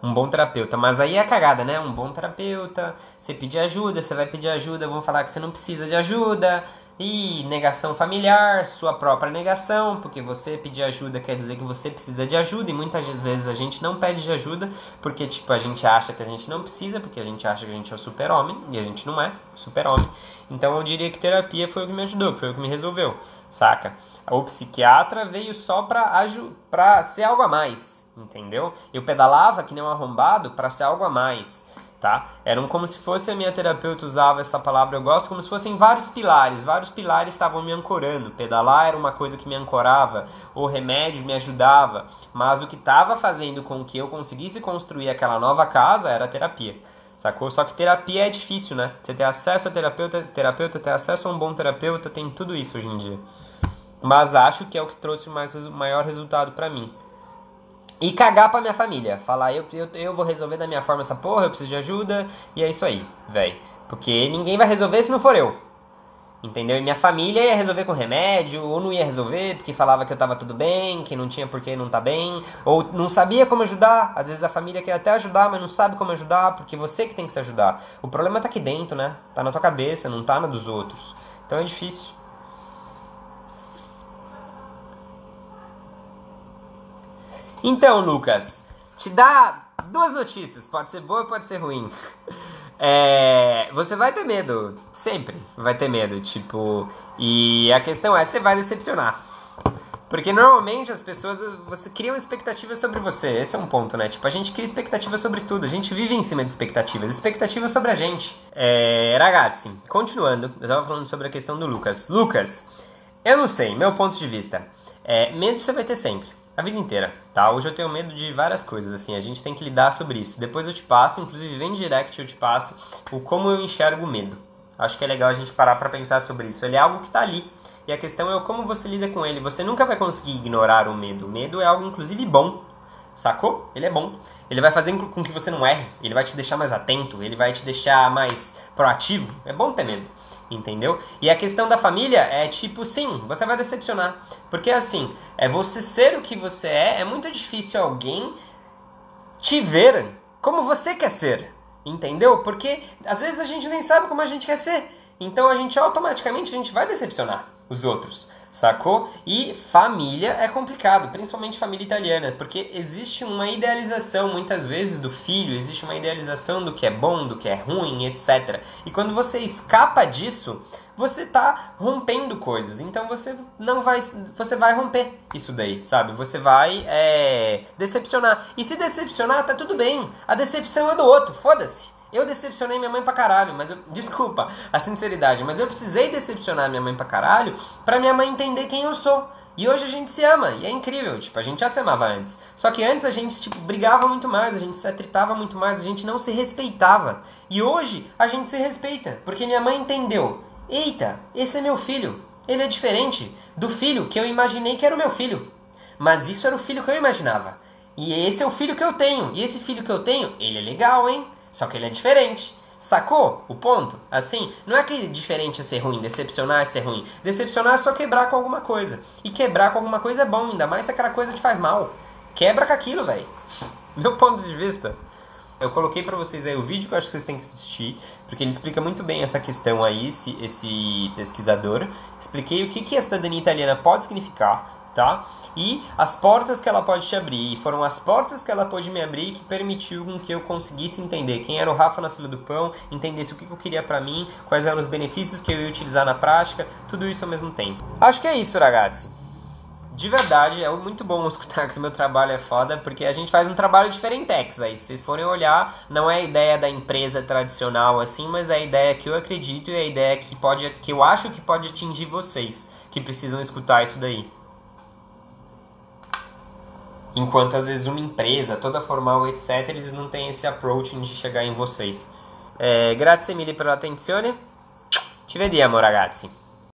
Um bom terapeuta. Mas aí é a cagada, né? Um bom terapeuta, você pedir ajuda, você vai pedir ajuda, vão falar que você não precisa de ajuda. E negação familiar, sua própria negação, porque você pedir ajuda quer dizer que você precisa de ajuda. E muitas vezes a gente não pede de ajuda porque, tipo, a gente acha que a gente não precisa, porque a gente acha que a gente é o super-homem, e a gente não é super-homem. Então eu diria que terapia foi o que me ajudou, que foi o que me resolveu, saca? O psiquiatra veio só pra ser algo a mais, entendeu? Eu pedalava que nem um arrombado pra ser algo a mais, tá? Como se fosse a minha terapeuta usava essa palavra, eu gosto, como se fossem vários pilares estavam me ancorando. Pedalar era uma coisa que me ancorava, o remédio me ajudava, mas o que estava fazendo com que eu conseguisse construir aquela nova casa era a terapia. Sacou? Só que terapia é difícil, né? Você ter acesso a terapeuta, ter acesso a um bom terapeuta, tem tudo isso hoje em dia. Mas acho que é o que trouxe o maior resultado pra mim. E cagar pra minha família. Falar, eu vou resolver da minha forma essa porra, eu preciso de ajuda, e é isso aí, velho. Porque ninguém vai resolver se não for eu. Entendeu? E minha família ia resolver com remédio, ou não ia resolver porque falava que eu tava tudo bem, que não tinha por que não tá bem, ou não sabia como ajudar. Às vezes a família quer até ajudar, mas não sabe como ajudar, porque você que tem que se ajudar. O problema tá aqui dentro, né? Tá na tua cabeça, não tá na dos outros. Então é difícil. Então, Lucas, te dá duas notícias. Pode ser boa, pode ser ruim. Você vai ter medo. Sempre vai ter medo. Tipo, e a questão é, você vai decepcionar. Porque normalmente as pessoas, você cria uma expectativa sobre você. Esse é um ponto, né? Tipo, a gente cria expectativa sobre tudo. A gente vive em cima de expectativas. Expectativas sobre a gente. Ragazzi, continuando. Eu tava falando sobre a questão do Lucas. Lucas, eu não sei, meu ponto de vista. Medo você vai ter sempre. A vida inteira, tá? Hoje eu tenho medo de várias coisas, assim. A gente tem que lidar sobre isso. Depois eu te passo, inclusive vem direct, eu te passo o como eu enxergo o medo. Acho que é legal a gente parar pra pensar sobre isso. Ele é algo que tá ali. E a questão é como você lida com ele. Você nunca vai conseguir ignorar o medo. O medo é algo, inclusive, bom. Sacou? Ele é bom. Ele vai fazer com que você não erre. Ele vai te deixar mais atento. Ele vai te deixar mais proativo. É bom ter medo. Entendeu? E a questão da família é tipo, sim, você vai decepcionar. Porque assim, você ser o que você é muito difícil alguém te ver como você quer ser. Entendeu? Porque às vezes a gente nem sabe como a gente quer ser. Então a gente automaticamente vai decepcionar os outros, sacou? E família é complicado, principalmente família italiana, porque existe uma idealização muitas vezes do filho, existe uma idealização do que é bom, do que é ruim, etc. E quando você escapa disso, você tá rompendo coisas. Então você vai romper isso daí, sabe? Você vai decepcionar. E se decepcionar, tá tudo bem. A decepção é do outro, foda-se. Eu decepcionei minha mãe pra caralho, desculpa a sinceridade, mas eu precisei decepcionar minha mãe pra caralho pra minha mãe entender quem eu sou. E hoje a gente se ama, e é incrível, tipo, a gente já se amava antes. Só que antes a gente, tipo, brigava muito mais, a gente se atritava muito mais, a gente não se respeitava. E hoje a gente se respeita, porque minha mãe entendeu. Eita, esse é meu filho, ele é diferente do filho que eu imaginei que era o meu filho. Mas isso era o filho que eu imaginava. E esse é o filho que eu tenho, e esse filho que eu tenho, ele é legal, hein? Só que ele é diferente. Sacou o ponto? Assim, não é que diferente é ser ruim, decepcionar é ser ruim. Decepcionar é só quebrar com alguma coisa. E quebrar com alguma coisa é bom, ainda mais se aquela coisa te faz mal. Quebra com aquilo, velho. Meu ponto de vista. Eu coloquei pra vocês aí o vídeo que eu acho que vocês têm que assistir, porque ele explica muito bem essa questão aí, esse pesquisador. Expliquei o que a cidadania italiana pode significar, tá? E as portas que ela pode te abrir. E foram as portas que ela pôde me abrir que permitiu com que eu conseguisse entender quem era o Rafa na fila do pão, entendesse o que eu queria pra mim, quais eram os benefícios que eu ia utilizar na prática, tudo isso ao mesmo tempo. Acho que é isso, ragazzi. De verdade, é muito bom escutar que o meu trabalho é foda, porque a gente faz um trabalho diferentex aí. Se vocês forem olhar, não é a ideia da empresa tradicional assim, mas é a ideia que eu acredito e é a ideia que eu acho que pode atingir vocês, que precisam escutar isso daí. Enquanto às vezes uma empresa toda formal, etc., eles não têm esse approach de chegar em vocês. Grazie mille per l'attenzione. Ci vediamo, ragazzi.